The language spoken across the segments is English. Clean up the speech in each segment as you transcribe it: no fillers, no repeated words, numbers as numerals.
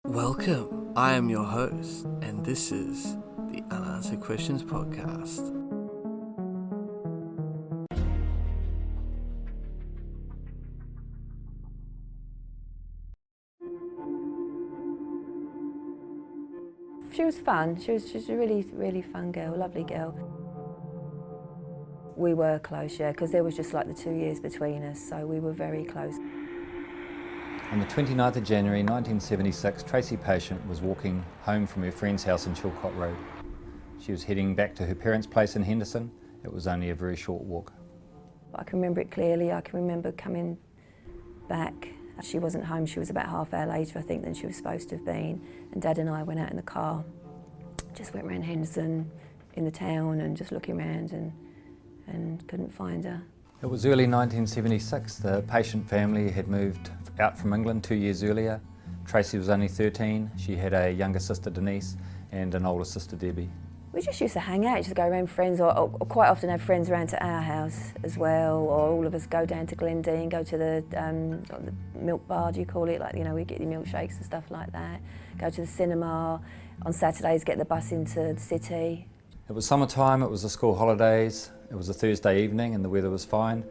Welcome, I am your host, and this is the Unanswered Questions Podcast. She was fun. She was a really fun girl, lovely girl. We were close, yeah, because there was just like the 2 years between us, so we were very close. On the 29th of January 1976, Tracey Patient was walking home from her friend's house in Chilcot Road. She was heading back to her parents' place in Henderson. It was only a very short walk. I can remember it clearly. I can remember coming back. She wasn't home. She was about half hour later, I think, than she was supposed to have been. And Dad and I went out in the car, just went around Henderson in the town and just looking around and couldn't find her. It was early 1976. The Patient family had moved out from England 2 years earlier. Tracy was only 13. She had a younger sister, Denise, and an older sister, Debbie. We just used to hang out, just go around with friends, or quite often have friends around to our house as well, or all of us go down to Glendine, go to the milk bar, do you call it? Like, you know, we get the milkshakes and stuff like that. Go to the cinema. On Saturdays, get the bus into the city. It was summertime, it was the school holidays. It was a Thursday evening and the weather was fine.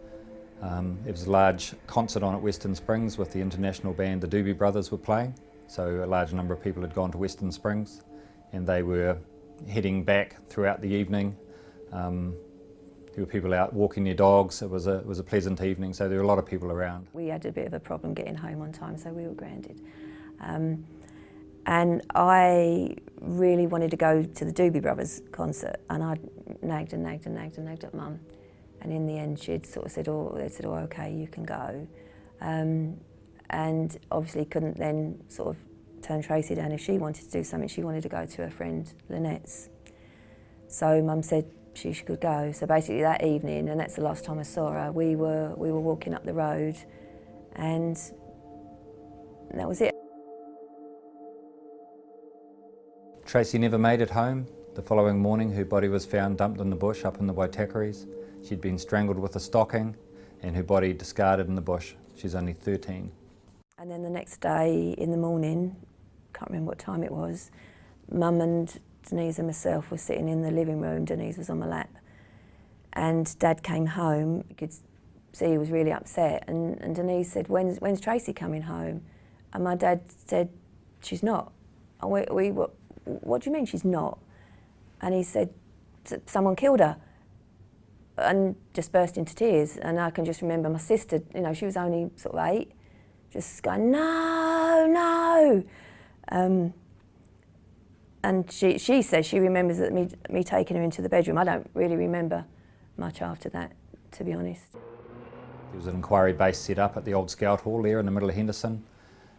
It was a large concert on at Western Springs with the international band the Doobie Brothers were playing. So a large number of people had gone to Western Springs and they were heading back throughout the evening. There were people out walking their dogs. It was a pleasant evening, so there were a lot of people around. We had a bit of a problem getting home on time, so we were grounded. And I really wanted to go to the Doobie Brothers concert, and I nagged at Mum. And in the end, she'd sort of said, okay, you can go. And obviously couldn't then sort of turn Tracy down if she wanted to do something. She wanted to go to her friend Lynette's. So Mum said she could go. So basically that evening, and that's the last time I saw her, we were walking up the road, and that was it. Tracy never made it home. The following morning, her body was found dumped in the bush up in the Waitakaris. She'd been strangled with a stocking and her body discarded in the bush. She's only 13. And then the next day in the morning, can't remember what time it was, Mum and Denise and myself were sitting in the living room. Denise was on my lap. And Dad came home. You could see he was really upset. And Denise said, when's Tracy coming home? And my dad said, she's not. And what do you mean she's not? And he said, someone killed her. And just burst into tears. And I can just remember my sister, you know, she was only sort of 8, just going, no. And she says she remembers that me taking her into the bedroom. I don't really remember much after that, to be honest. There was an inquiry base set up at the old Scout Hall there in the middle of Henderson,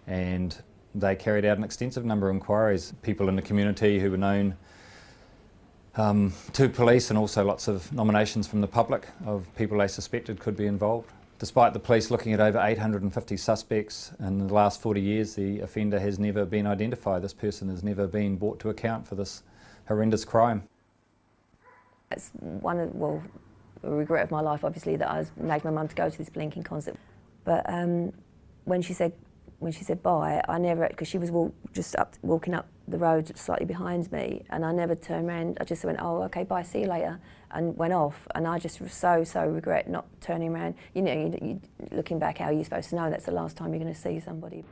and they carried out an extensive number of inquiries. People in the community who were known to police, and also lots of nominations from the public of people they suspected could be involved. Despite the police looking at over 850 suspects in the last 40 years, the offender has never been identified. This person has never been brought to account for this horrendous crime. It's a regret of my life, obviously, that I nagged my mum to go to this blinking concert. But when she said bye, I never, because she was walking up the road slightly behind me, and I never turned around. I just went, oh, okay, bye, see you later, and went off. And I just so regret not turning around. You know, you looking back, how are you supposed to know that's the last time you're going to see somebody?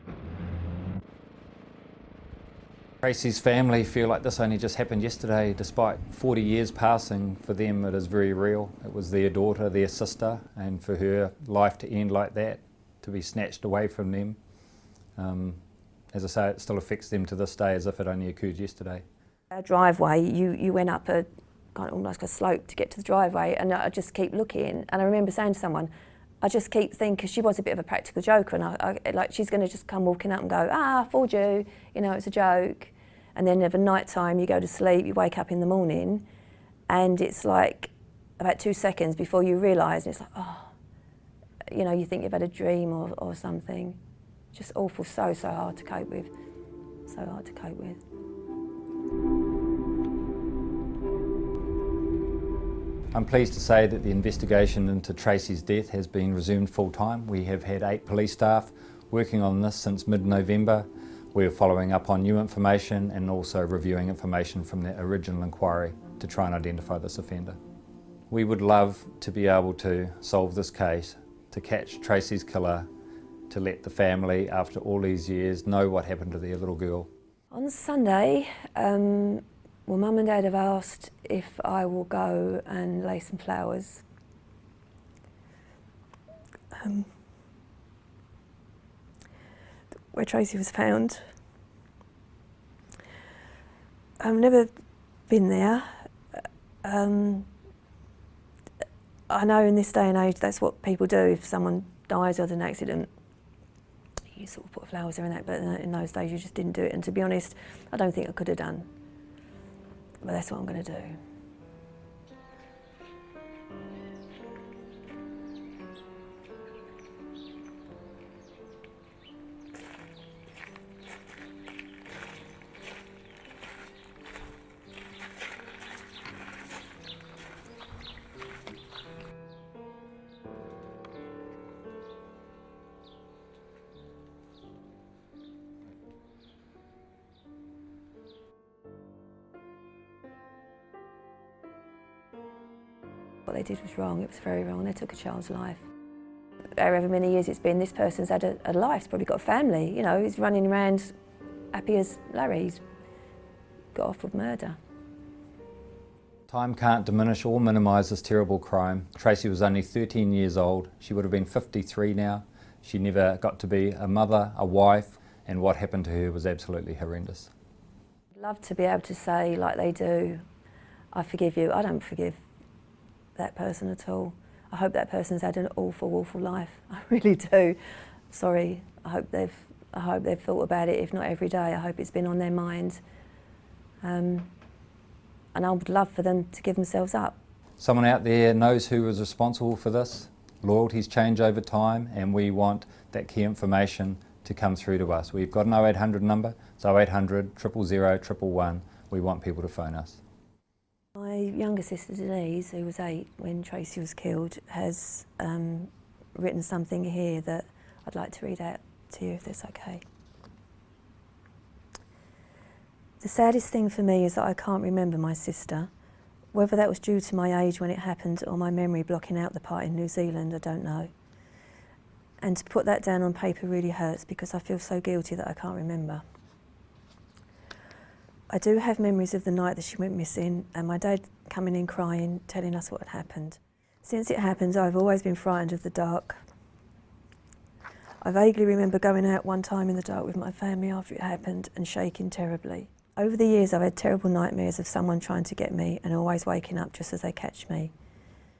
Tracy's family feel like this only just happened yesterday. Despite 40 years passing, for them it is very real. It was their daughter, their sister, and for her life to end like that, to be snatched away from them. As I say, it still affects them to this day as if it only occurred yesterday. Our driveway, you went up almost a slope to get to the driveway, and I just keep looking, and I remember saying to someone, I just keep thinking, because she was a bit of a practical joker, and I like, she's going to just come walking up and go, I fooled you, you know, it's a joke. And then at night time, you go to sleep, you wake up in the morning, and it's like about 2 seconds before you realise, and it's like, oh, you know, you think you've had a dream or something. Just awful, so hard to cope with. So hard to cope with. I'm pleased to say that the investigation into Tracy's death has been resumed full time. We have had 8 police staff working on this since mid-November We're following up on new information and also reviewing information from the original inquiry to try and identify this offender. We would love to be able to solve this case, to catch Tracy's killer, to let the family, after all these years, know what happened to their little girl. On Sunday, Mum and Dad have asked if I will go and lay some flowers. Where Tracy was found. I've never been there. I know in this day and age that's what people do if someone dies of an accident. You sort of put flowers there and that, but in those days you just didn't do it. And to be honest, I don't think I could have done. But that's what I'm going to do. What they did was wrong, it was very wrong. They took a child's life. However many years it's been, this person's had a life, he's probably got a family, you know, he's running around happy as Larry, he's got off with murder. Time can't diminish or minimise this terrible crime. Tracy was only 13 years old. She would have been 53 now. She never got to be a mother, a wife, and what happened to her was absolutely horrendous. I'd love to be able to say, like they do, I forgive you. I don't forgive that person at all. I hope that person's had an awful, awful life. I really do. Sorry. I hope they've thought about it, if not every day. I hope it's been on their mind. And I would love for them to give themselves up. Someone out there knows who was responsible for this. Loyalties change over time, and we want that key information to come through to us. We've got an 0800 number. It's 0800 000 111. We want people to phone us. My younger sister Denise, who was 8 when Tracy was killed, has written something here that I'd like to read out to you, if that's okay. The saddest thing for me is that I can't remember my sister. Whether that was due to my age when it happened or my memory blocking out the part in New Zealand, I don't know. And to put that down on paper really hurts because I feel so guilty that I can't remember. I do have memories of the night that she went missing and my dad coming in crying, telling us what had happened. Since it happened, I've always been frightened of the dark. I vaguely remember going out one time in the dark with my family after it happened and shaking terribly. Over the years, I've had terrible nightmares of someone trying to get me and always waking up just as they catch me.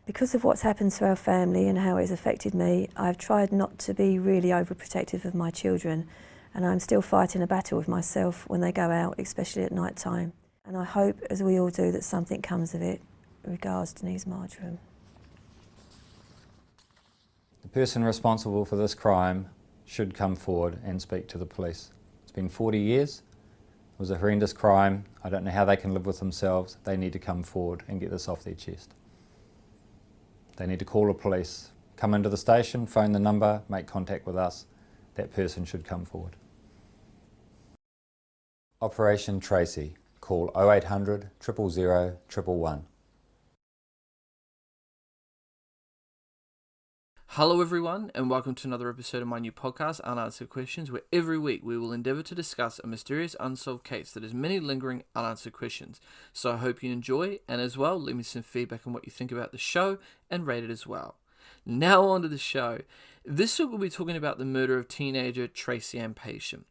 Because of what's happened to our family and how it has affected me, I've tried not to be really overprotective of my children, and I'm still fighting a battle with myself when they go out, especially at night time. And I hope, as we all do, that something comes of it. Regards, Denise Marjoram. The person responsible for this crime should come forward and speak to the police. It's been 40 years. It was a horrendous crime. I don't know how they can live with themselves. They need to come forward and get this off their chest. They need to call the police, come into the station, phone the number, make contact with us. That person should come forward. Operation Tracy. Call 0800 000 111. Hello everyone, and welcome to another episode of my new podcast, Unanswered Questions, where every week we will endeavour to discuss a mysterious unsolved case that has many lingering unanswered questions. So I hope you enjoy, and as well, leave me some feedback on what you think about the show, and rate it as well. Now on to the show. This week we'll be talking about the murder of teenager Tracey Ann Patient.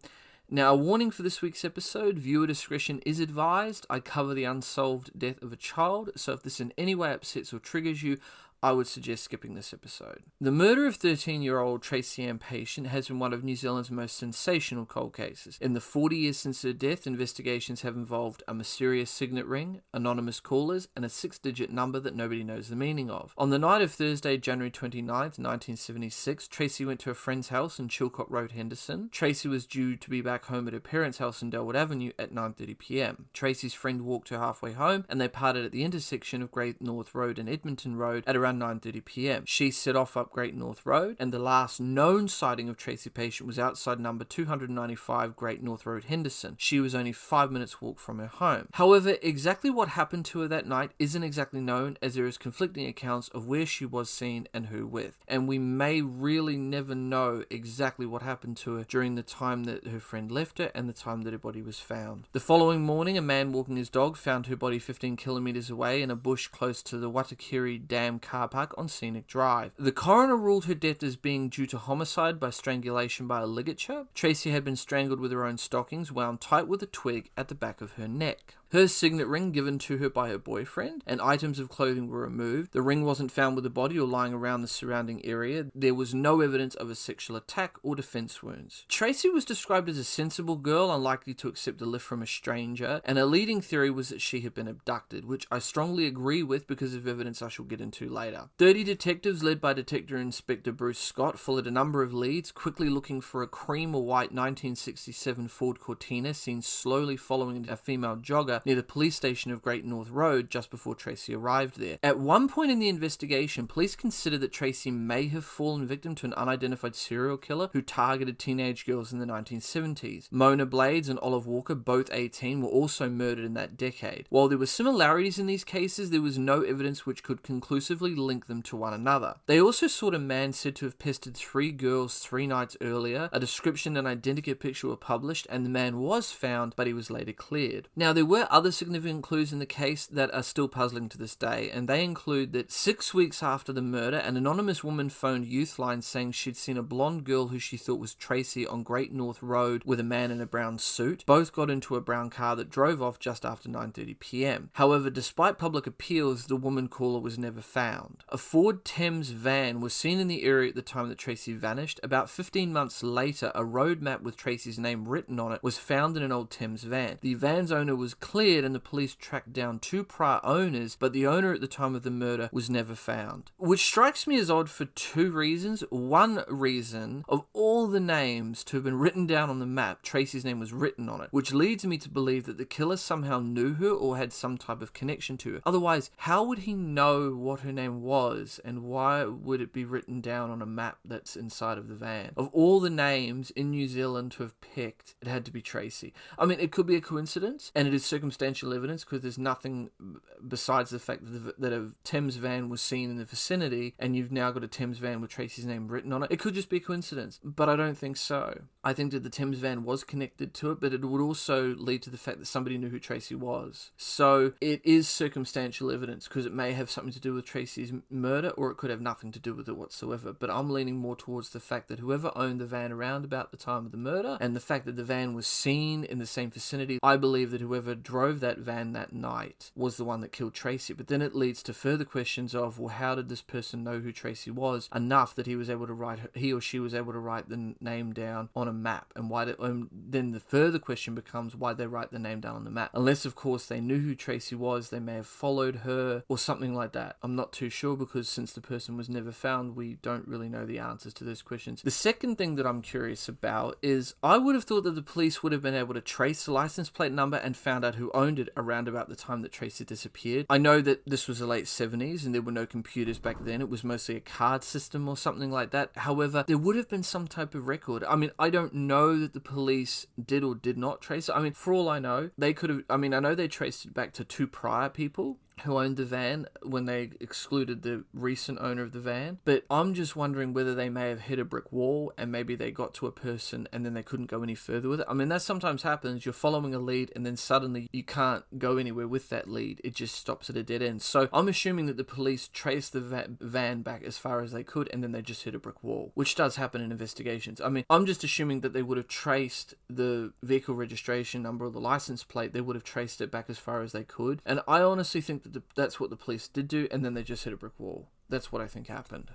Now, a warning for this week's episode, viewer discretion is advised. I cover the unsolved death of a child, so if this in any way upsets or triggers you, I would suggest skipping this episode. The murder of 13-year-old Tracey Ann Patient has been one of New Zealand's most sensational cold cases. In the 40 years since her death, investigations have involved a mysterious signet ring, anonymous callers, and a 6-digit number that nobody knows the meaning of. On the night of Thursday, January 29th, 1976, Tracy went to a friend's house in Chilcot Road, Henderson. Tracy was due to be back home at her parents' house in Delwood Avenue at 9:30 p.m. Tracy's friend walked her halfway home, and they parted at the intersection of Great North Road and Edmonton Road at around around 9:30 p.m. She set off up Great North Road, and the last known sighting of Tracey Patient was outside number 295 Great North Road, Henderson. She was only 5 minutes walk from her home. However, exactly what happened to her that night isn't exactly known, as there is conflicting accounts of where she was seen and who with, and we may really never know exactly what happened to her during the time that her friend left her and the time that her body was found. The following morning, a man walking his dog found her body 15 kilometres away in a bush close to the Watakiri Dam car park on Scenic Drive. The coroner ruled her death as being due to homicide by strangulation by a ligature. Tracy had been strangled with her own stockings wound tight with a twig at the back of her neck. Her signet ring given to her by her boyfriend, and items of clothing were removed. The ring wasn't found with the body or lying around the surrounding area. There was no evidence of a sexual attack or defense wounds. Tracy was described as a sensible girl, unlikely to accept a lift from a stranger, and a leading theory was that she had been abducted, which I strongly agree with because of evidence I shall get into later. 30 detectives led by Detective Inspector Bruce Scott followed a number of leads, quickly looking for a cream or white 1967 Ford Cortina seen slowly following a female jogger near the police station of Great North Road just before Tracy arrived there. At one point in the investigation, police considered that Tracy may have fallen victim to an unidentified serial killer who targeted teenage girls in the 1970s. Mona Blades and Olive Walker, both 18, were also murdered in that decade. While there were similarities in these cases, there was no evidence which could conclusively link them to one another. They also sought a man said to have pestered 3 girls 3 nights earlier. A description and identical picture were published, and the man was found, but he was later cleared. Now, there were other significant clues in the case that are still puzzling to this day, and they include that 6 weeks after the murder, an anonymous woman phoned Youthline saying she'd seen a blonde girl who she thought was Tracy on Great North Road with a man in a brown suit. Both got into a brown car that drove off just after 9:30 p.m. However, despite public appeals, the woman caller was never found. A Ford Thames van was seen in the area at the time that Tracy vanished. About 15 months later, a road map with Tracy's name written on it was found in an old Thames van. The van's owner was cleared and the police tracked down 2 prior owners, but the owner at the time of the murder was never found. Which strikes me as odd for 2 reasons. One reason, of all the names to have been written down on the map, Tracy's name was written on it, which leads me to believe that the killer somehow knew her or had some type of connection to her. Otherwise, how would he know what her name was, and why would it be written down on a map that's inside of the van? Of all the names in New Zealand to have picked, it had to be Tracy. I mean, it could be a coincidence, and it is circumstantial evidence because there's nothing besides the fact that a Thames van was seen in the vicinity, and you've now got a Thames van with Tracy's name written on it. It could just be a coincidence, but I don't think so. I think that the Thames van was connected to it, but it would also lead to the fact that somebody knew who Tracy was. So it is circumstantial evidence because it may have something to do with Tracy's murder, or it could have nothing to do with it whatsoever. But I'm leaning more towards the fact that whoever owned the van around about the time of the murder, and the fact that the van was seen in the same vicinity, I believe that whoever drove that van that night was the one that killed Tracy. But then it leads to further questions of, well, how did this person know who Tracy was enough that he or she was able to write the name down on a map? And then the further question becomes, why they write the name down on the map? Unless, of course, they knew who Tracy was, they may have followed her or something like that. I'm not too sure, because since the person was never found, we don't really know the answers to those questions. The second thing that I'm curious about is, I would have thought that the police would have been able to trace the license plate number and found out who owned it around about the time that Tracy disappeared. I know that this was the late 70s and there were no computers back then. It was mostly a card system or something like that. However, there would have been some type of record. I mean, I don't know that the police did or did not trace it. I mean, for all I know, they could have, I know they traced it back to 2 prior people who owned the van when they excluded the recent owner of the van. But I'm just wondering whether they may have hit a brick wall and maybe they got to a person and then they couldn't go any further with it. I mean, that sometimes happens. You're following a lead and then suddenly you can't go anywhere with that lead. It just stops at a dead end. So I'm assuming that the police traced the van back as far as they could and then they just hit a brick wall, which does happen in investigations. I mean, I'm just assuming that they would have traced the vehicle registration number or the license plate. They would have traced it back as far as they could. And I honestly think that's what the police did do, and then they just hit a brick wall. That's what I think happened.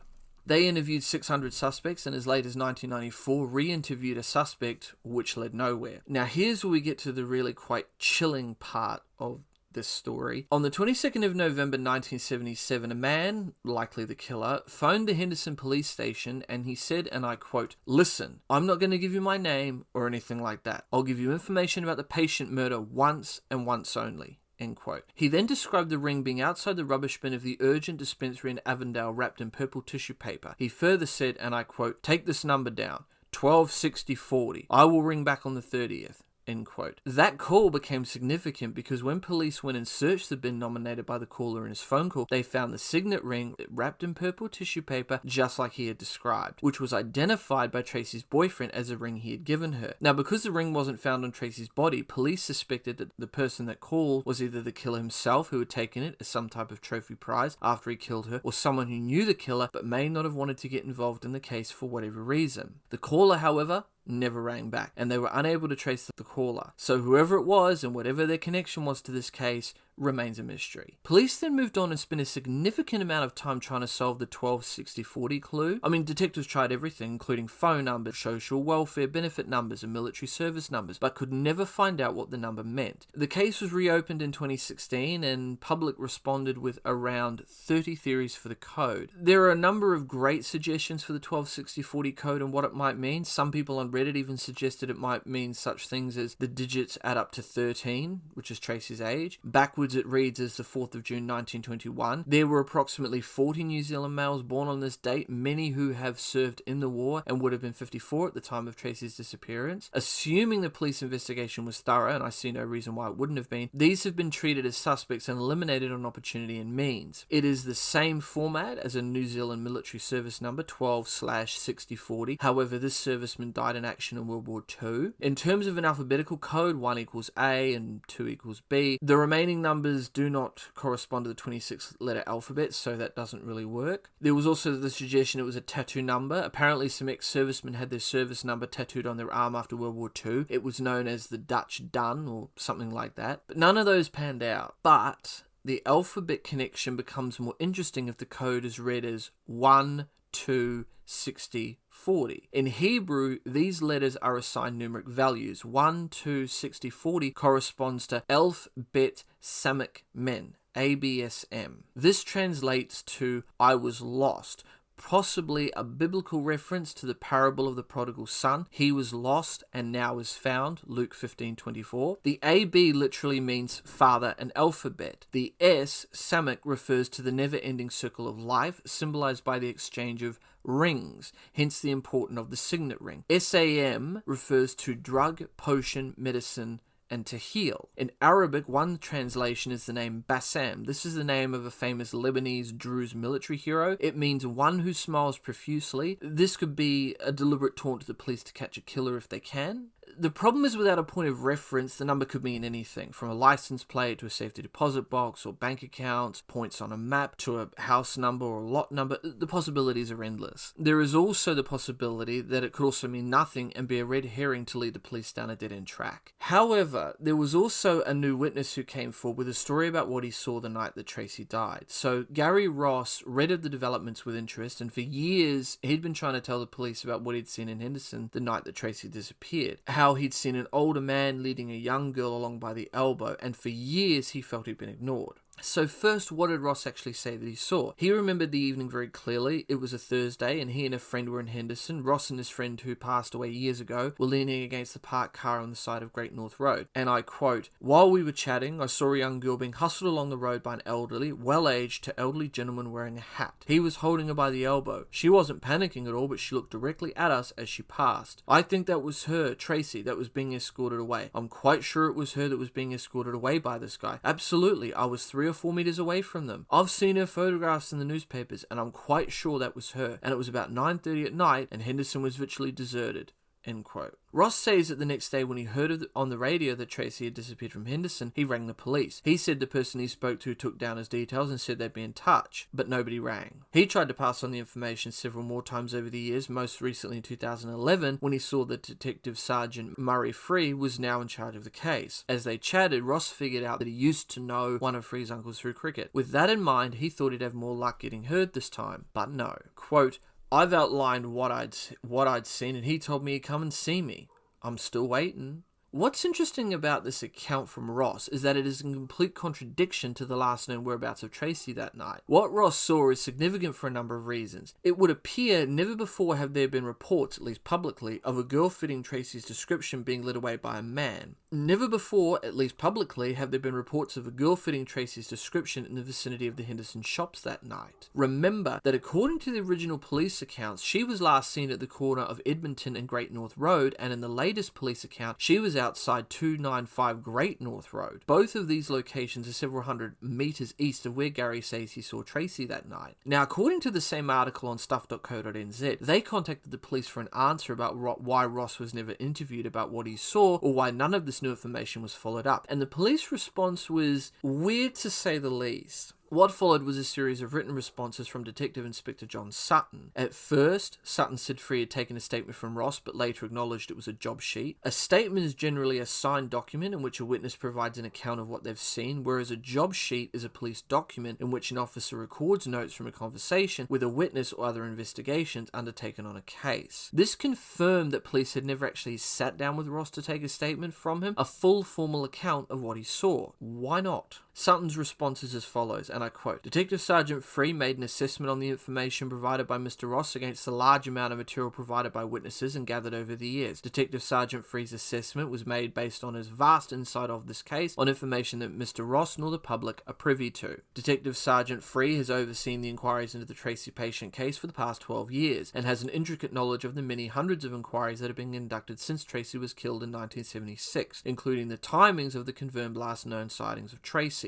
They interviewed 600 suspects, and as late as 1994 re-interviewed a suspect, which led nowhere. Now here's where we get to the really quite chilling part of this story. On the 22nd of November 1977, a man, likely the killer, phoned the Henderson police station and he said, and I quote, "Listen, I'm not going to give you my name or anything like that. I'll give you information about the Patient murder once and once only." End quote. He then described the ring being outside the rubbish bin of the urgent dispensary in Avondale wrapped in purple tissue paper. He further said, and I quote, "Take this number down, 126040. I will ring back on the 30th. End quote. That call became significant because when police went and searched the bin nominated by the caller in his phone call, they found the signet ring wrapped in purple tissue paper just like he had described, which was identified by Tracy's boyfriend as a ring he had given her. Now, because the ring wasn't found on Tracy's body, police suspected that the person that called was either the killer himself who had taken it as some type of trophy prize after he killed her, or someone who knew the killer but may not have wanted to get involved in the case for whatever reason. The caller, however, never rang back, and they were unable to trace the caller. So whoever it was and whatever their connection was to this case remains a mystery. Police then moved on and spent a significant amount of time trying to solve the 126040 clue. I mean, detectives tried everything, including phone numbers, social welfare benefit numbers, and military service numbers, but could never find out what the number meant. The case was reopened in 2016, and public responded with around 30 theories for the code. There are a number of great suggestions for the 126040 code and what it might mean. Some people on Reddit even suggested it might mean such things as the digits add up to 13, which is Tracy's age. Backwards it reads as the 4th of June 1921. There were approximately 40 New Zealand males born on this date, many who have served in the war and would have been 54 at the time of Tracy's disappearance. Assuming the police investigation was thorough, and I see no reason why it wouldn't have been, these have been treated as suspects and eliminated on opportunity and means. It is the same format as a New Zealand military service number, 12/6040. However, this serviceman died in action in World War II. In terms of an alphabetical code, 1 equals A and 2 equals B. The remaining numbers do not correspond to the 26-letter alphabet, so that doesn't really work. There was also the suggestion it was a tattoo number. Apparently, some ex-servicemen had their service number tattooed on their arm after World War II. It was known as the Dutch Dun or something like that. But none of those panned out. But the alphabet connection becomes more interesting if the code is read as 1, 2, 60, 40. In Hebrew, these letters are assigned numeric values. 1, 2, 60, 40 corresponds to Elf, Bet, Samek, Men, ABSM. This translates to I was lost, possibly a biblical reference to the parable of the prodigal son. He was lost and now is found, Luke 15:24. The AB literally means father and alphabet. The S, Samek, refers to the never-ending circle of life, symbolized by the exchange of rings, hence the importance of the signet ring. SAM refers to drug, potion, medicine, and to heal. In Arabic, one translation is the name Bassam. This is the name of a famous Lebanese Druze military hero. It means one who smiles profusely. This could be a deliberate taunt to the police to catch a killer if they can. The problem is, without a point of reference, the number could mean anything, from a license plate to a safety deposit box or bank account, points on a map to a house number or a lot number. The possibilities are endless. There is also the possibility that it could also mean nothing and be a red herring to lead the police down a dead-end track. However, there was also a new witness who came forward with a story about what he saw the night that Tracy died. So Gary Ross read of the developments with interest, and for years he'd been trying to tell the police about what he'd seen in Henderson the night that Tracy disappeared. How he'd seen an older man leading a young girl along by the elbow, and for years he felt he'd been ignored. So first, what did Ross actually say that he saw? He remembered the evening very clearly. It was a Thursday, and he and a friend were in Henderson. Ross and his friend, who passed away years ago, were leaning against the parked car on the side of Great North Road. And I quote, "While we were chatting, I saw a young girl being hustled along the road by an elderly, well-aged to elderly gentleman wearing a hat. He was holding her by the elbow. She wasn't panicking at all, but she looked directly at us as she passed. I think that was her, Tracy, that was being escorted away. I'm quite sure it was her that was being escorted away by this guy. Absolutely, I was 3 or 4 meters away from them. I've seen her photographs in the newspapers, and I'm quite sure that was her. And it was about 9:30 at night, and Henderson was virtually deserted." End quote. Ross says that the next day when he heard on the radio that Tracy had disappeared from Henderson, he rang the police. He said the person he spoke to took down his details and said they'd be in touch, but nobody rang. He tried to pass on the information several more times over the years, most recently in 2011 when he saw that Detective Sergeant Murray Free was now in charge of the case. As they chatted, Ross figured out that he used to know one of Free's uncles through cricket. With that in mind, he thought he'd have more luck getting heard this time, but no. Quote, "I've outlined what I'd seen, and he told me he'd come and see me. I'm still waiting." What's interesting about this account from Ross is that it is in complete contradiction to the last known whereabouts of Tracy that night. What Ross saw is significant for a number of reasons. It would appear never before have there been reports, at least publicly, of a girl fitting Tracy's description being led away by a man. Never before, at least publicly, have there been reports of a girl fitting Tracy's description in the vicinity of the Henderson shops that night. Remember that according to the original police accounts, she was last seen at the corner of Edmonton and Great North Road, and in the latest police account, she was outside 295 Great North Road. Both of these locations are several hundred meters east of where Gary says he saw Tracy that night. Now, according to the same article on stuff.co.nz, they contacted the police for an answer about why Ross was never interviewed about what he saw, or why none of this new information was followed up. And the police response was weird to say the least. What followed was a series of written responses from Detective Inspector John Sutton. At first, Sutton said Free had taken a statement from Ross, but later acknowledged it was a job sheet. A statement is generally a signed document in which a witness provides an account of what they've seen, whereas a job sheet is a police document in which an officer records notes from a conversation with a witness or other investigations undertaken on a case. This confirmed that police had never actually sat down with Ross to take a statement from him, a full formal account of what he saw. Why not? Sutton's response is as follows, and I quote, Detective Sergeant Free made an assessment on the information provided by Mr. Ross against the large amount of material provided by witnesses and gathered over the years. Detective Sergeant Free's assessment was made based on his vast insight of this case on information that Mr. Ross nor the public are privy to. Detective Sergeant Free has overseen the inquiries into the Tracey Patient case for the past 12 years and has an intricate knowledge of the many hundreds of inquiries that have been conducted since Tracy was killed in 1976, including the timings of the confirmed last known sightings of Tracy.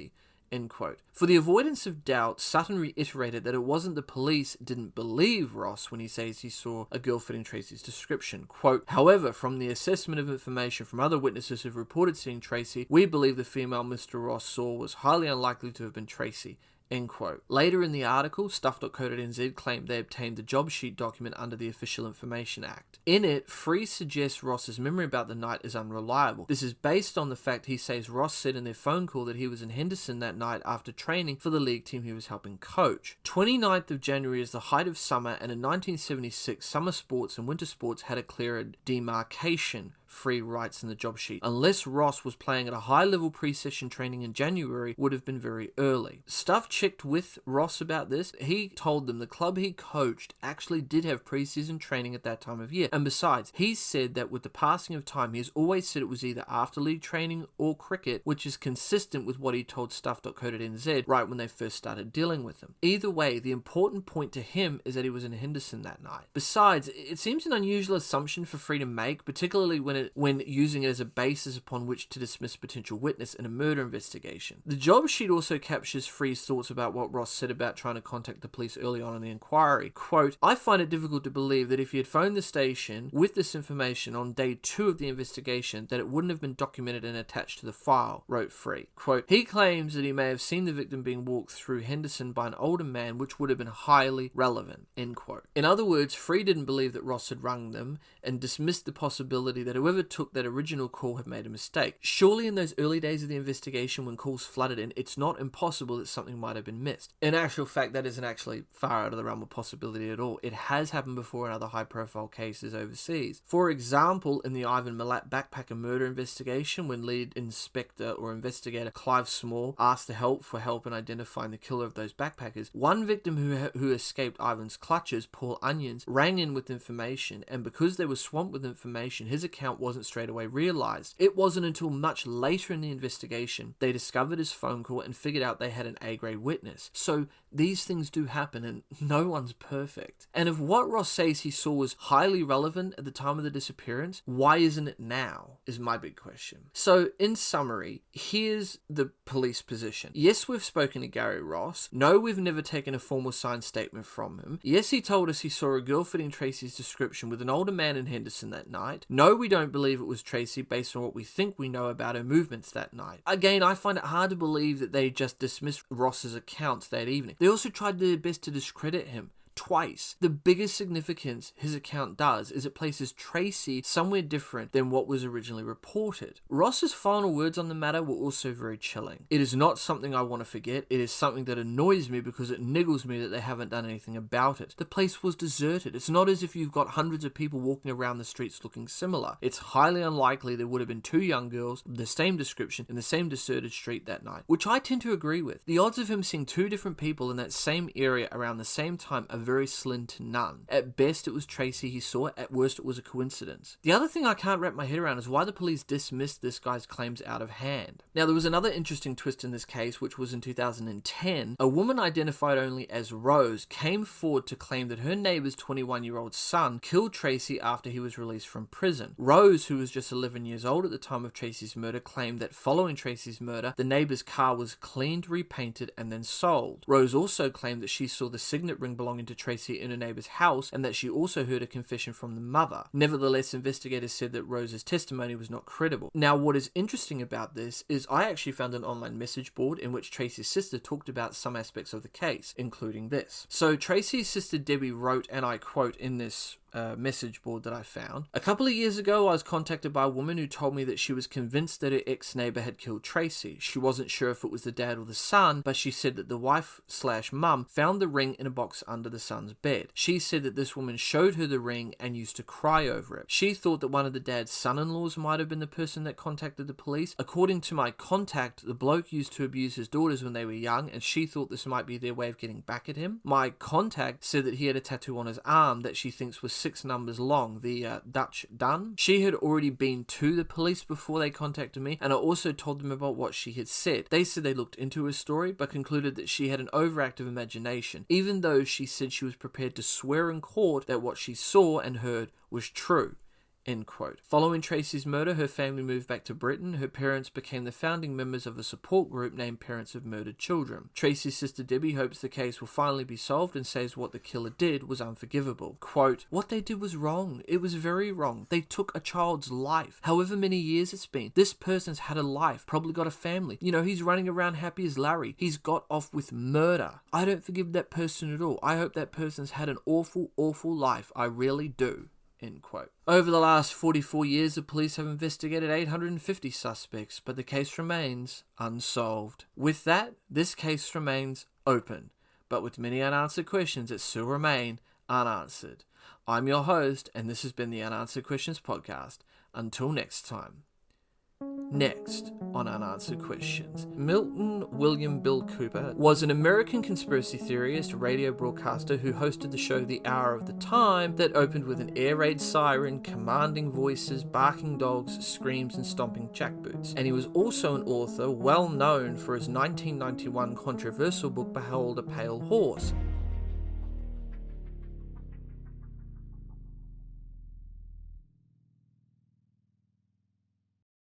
End quote. For the avoidance of doubt, Sutton reiterated that it wasn't the police didn't believe Ross when he says he saw a girl fitting Tracy's description. Quote, however, from the assessment of information from other witnesses who've reported seeing Tracy, we believe the female Mr. Ross saw was highly unlikely to have been Tracy. End quote. Later in the article, stuff.co.nz claimed they obtained the job sheet document under the Official Information Act. In it, Free suggests Ross's memory about the night is unreliable. This is based on the fact he says Ross said in their phone call that he was in Henderson that night after training for the league team he was helping coach. 29th of January is the height of summer, and in 1976, summer sports and winter sports had a clearer demarcation. Free writes in the job sheet. Unless Ross was playing at a high-level pre-session training in January, would have been very early. Stuff checked with Ross about this. He told them the club he coached actually did have pre-season training at that time of year. And besides, he said that with the passing of time, he has always said it was either after league training or cricket, which is consistent with what he told stuff.co.nz right when they first started dealing with him. Either way, the important point to him is that he was in Henderson that night. Besides, it seems an unusual assumption for Free to make, particularly when using it as a basis upon which to dismiss a potential witness in a murder investigation. The job sheet also captures Free's thoughts about what Ross said about trying to contact the police early on in the inquiry. Quote, I find it difficult to believe that if he had phoned the station with this information on day 2 of the investigation, that it wouldn't have been documented and attached to the file, wrote Free. Quote, he claims that he may have seen the victim being walked through Henderson by an older man, which would have been highly relevant, end quote. In other words, Free didn't believe that Ross had rung them and dismissed the possibility that whoever took that original call had made a mistake. Surely in those early days of the investigation when calls flooded in, it's not impossible that something might have been missed. In actual fact, that isn't actually far out of the realm of possibility at all. It has happened before in other high-profile cases overseas. For example, in the Ivan Milat backpacker murder investigation, when lead inspector or investigator Clive Small asked for help in identifying the killer of those backpackers, one victim who escaped Ivan's clutches, Paul Onions, rang in with information, and because they were swamped with information, his account wasn't straight away realized. It wasn't until much later in the investigation they discovered his phone call and figured out they had an A-grade witness. So these things do happen and no one's perfect. And if what Ross says he saw was highly relevant at the time of the disappearance, why isn't it now, is my big question. So in summary, here's the police position. Yes, we've spoken to Gary Ross. No, we've never taken a formal signed statement from him. Yes, he told us he saw a girl fitting Tracy's description with an older man in Henderson that night. No, we don't believe it was Tracy based on what we think we know about her movements that night. Again, I find it hard to believe that they just dismissed Ross's accounts that evening. They also tried their best to discredit him. Twice. The biggest significance his account does is it places Tracy somewhere different than what was originally reported. Ross's final words on the matter were also very chilling. It is not something I want to forget. It is something that annoys me because it niggles me that they haven't done anything about it. The place was deserted. It's not as if you've got hundreds of people walking around the streets looking similar. It's highly unlikely there would have been 2 young girls of the same description in the same deserted street that night, which I tend to agree with. The odds of him seeing 2 different people in that same area around the same time are very slim to none. At best, it was Tracy he saw, at worst, it was a coincidence. The other thing I can't wrap my head around is why the police dismissed this guy's claims out of hand. Now, there was another interesting twist in this case, which was in 2010. A woman identified only as Rose came forward to claim that her neighbor's 21-year-old son killed Tracy after he was released from prison. Rose, who was just 11 years old at the time of Tracy's murder, claimed that following Tracy's murder, the neighbor's car was cleaned, repainted, and then sold. Rose also claimed that she saw the signet ring belonging to Tracy in her neighbor's house and that she also heard a confession from the mother. Nevertheless, investigators said that Rose's testimony was not credible. Now, what is interesting about this is I actually found an online message board in which Tracy's sister talked about some aspects of the case, including this. So Tracy's sister Debbie wrote, and I quote in this message board that I found, "A couple of years ago, I was contacted by a woman who told me that she was convinced that her ex-neighbor had killed Tracy. She wasn't sure if it was the dad or the son, but she said that the wife/mum found the ring in a box under the son's bed. She said that this woman showed her the ring and used to cry over it. She thought that one of the dad's son-in-laws might have been the person that contacted the police. According to my contact, the bloke used to abuse his daughters when they were young, and she thought this might be their way of getting back at him. My contact said that he had a tattoo on his arm that she thinks was 6 numbers long, the Dutch done. She had already been to the police before they contacted me, and I also told them about what she had said. They said they looked into her story, but concluded that she had an overactive imagination, even though she said she was prepared to swear in court that what she saw and heard was true." End quote. Following Tracy's murder, her family moved back to Britain. Her parents became the founding members of a support group named Parents of Murdered Children. Tracy's sister Debbie hopes the case will finally be solved and says what the killer did was unforgivable. Quote, "What they did was wrong. It was very wrong. They took a child's life. However many years it's been. This person's had a life, probably got a family. You know, he's running around happy as Larry. He's got off with murder. I don't forgive that person at all. I hope that person's had an awful, awful life. I really do." End quote. Over the last 44 years, the police have investigated 850 suspects, but the case remains unsolved. With that, this case remains open, but with many unanswered questions that still remain unanswered. I'm your host, and this has been the Unanswered Questions Podcast. Until next time. Next on Unanswered Questions, Milton William Bill Cooper was an American conspiracy theorist, radio broadcaster who hosted the show The Hour of the Time that opened with an air raid siren, commanding voices, barking dogs, screams and stomping jackboots. And he was also an author well known for his 1991 controversial book Behold a Pale Horse.